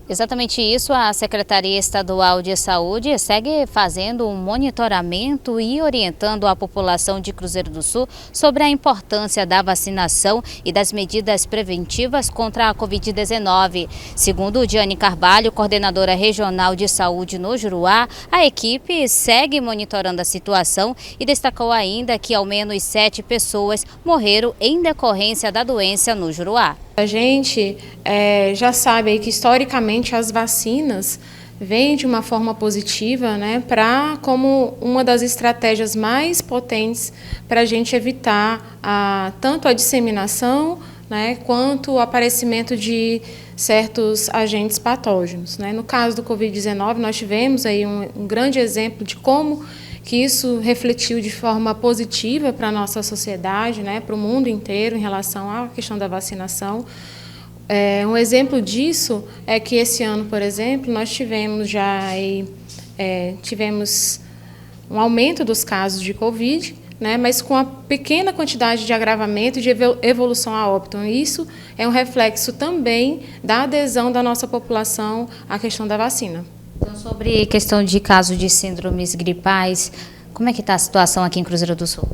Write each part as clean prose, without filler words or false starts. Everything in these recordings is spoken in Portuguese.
Exatamente isso, a Secretaria Estadual de Saúde segue fazendo um monitoramento e orientando a população de Cruzeiro do Sul sobre a importância da vacinação e das medidas preventivas contra a Covid-19. Segundo Diane Carvalho, coordenadora regional de saúde no Juruá, a equipe segue monitorando a situação e destacou ainda que ao menos 7 pessoas morreram em decorrência da doença no Juruá. A gente já sabe aí que historicamente as vacinas vêm de uma forma positiva, né, como uma das estratégias mais potentes para a gente evitar tanto a disseminação, né, quanto o aparecimento de certos agentes patógenos, né. No caso do Covid-19, nós tivemos aí um grande exemplo de como que isso refletiu de forma positiva para a nossa sociedade, né, para o mundo inteiro em relação à questão da vacinação. Um exemplo disso é que esse ano, por exemplo, nós tivemos tivemos um aumento dos casos de Covid, né, mas com a pequena quantidade de agravamento e de evolução a óbito. Isso é um reflexo também da adesão da nossa população à questão da vacina. Então, sobre questão de casos de síndromes gripais, como é que está a situação aqui em Cruzeiro do Sul?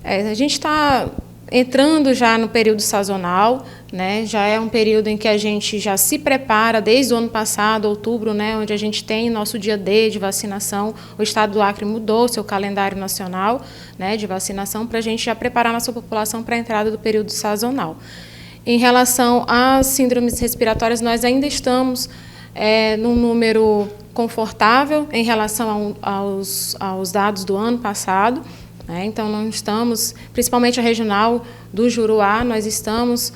A gente está entrando já no período sazonal, né? Já é um período em que a gente já se prepara desde o ano passado, outubro, né? Onde a gente tem nosso dia D de vacinação. O Estado do Acre mudou seu calendário nacional, né, de vacinação para a gente já preparar nossa população para a entrada do período sazonal. Em relação às síndromes respiratórias, nós ainda estamos num número confortável em relação aos dados do ano passado, né? Então, não estamos, principalmente a regional do Juruá, nós estamos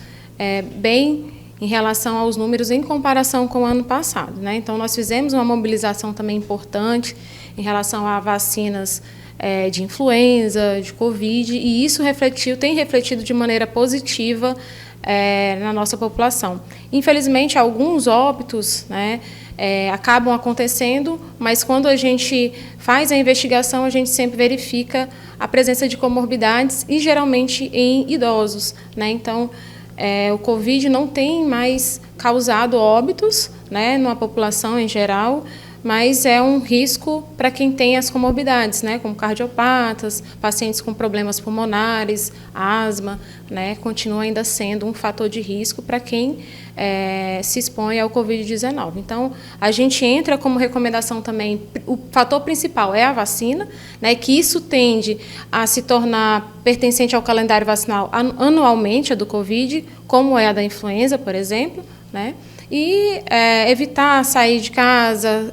bem em relação aos números em comparação com o ano passado, né? Então, nós fizemos uma mobilização também importante em relação a vacinas de influenza, de Covid, e isso tem refletido de maneira positiva na nossa população. Infelizmente, alguns óbitos, né, acabam acontecendo, mas quando a gente faz a investigação, a gente sempre verifica a presença de comorbidades e geralmente em idosos, né? Então, o Covid não tem mais causado óbitos, né, numa população em geral, mas é um risco para quem tem as comorbidades, né, como cardiopatas, pacientes com problemas pulmonares, asma, né, continua ainda sendo um fator de risco para quem se expõe ao Covid-19. Então, a gente entra como recomendação também, o fator principal é a vacina, né, que isso tende a se tornar pertencente ao calendário vacinal anualmente, a do Covid, como é a da influenza, por exemplo, né, e evitar sair de casa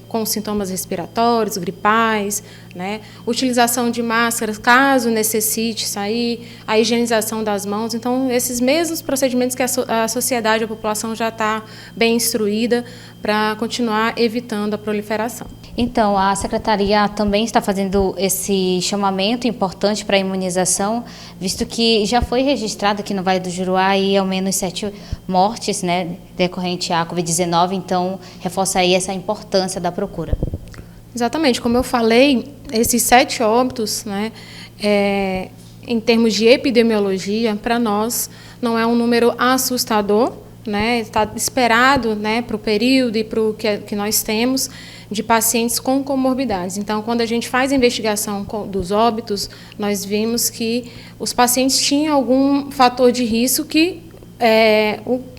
com sintomas respiratórios, gripais, né? Utilização de máscaras, caso necessite sair, a higienização das mãos. Então, esses mesmos procedimentos que a sociedade, a população já está bem instruída para continuar evitando a proliferação. Então, a Secretaria também está fazendo esse chamamento importante para a imunização, visto que já foi registrado aqui no Vale do Juruá aí, ao menos 7 mortes, né, decorrente à Covid-19, então reforça aí essa importância da procura. Exatamente, como eu falei, esses 7 óbitos, né, em termos de epidemiologia, para nós não é um número assustador, né, está esperado, né, para o período e para o que nós temos de pacientes com comorbidades. Então, quando a gente faz a investigação dos óbitos, nós vimos que os pacientes tinham algum fator de risco que,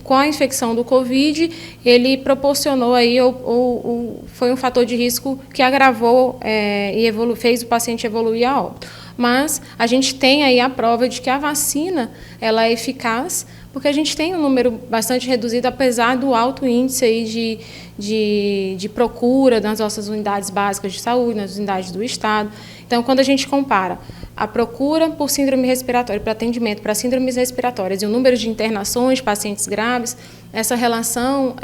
com a infecção do Covid, ele proporcionou aí, ou foi um fator de risco que agravou e fez o paciente evoluir a óbito. Mas a gente tem aí a prova de que a vacina ela é eficaz, porque a gente tem um número bastante reduzido, apesar do alto índice aí de procura nas nossas unidades básicas de saúde, nas unidades do Estado. Então, quando a gente compara a procura por síndrome respiratória, para atendimento para síndromes respiratórias e o número de internações de pacientes graves, essa relação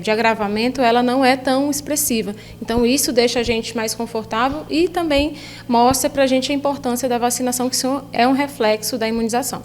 de agravamento ela não é tão expressiva. Então, isso deixa a gente mais confortável e também mostra para a gente a importância da vacinação, que isso é um reflexo da imunização.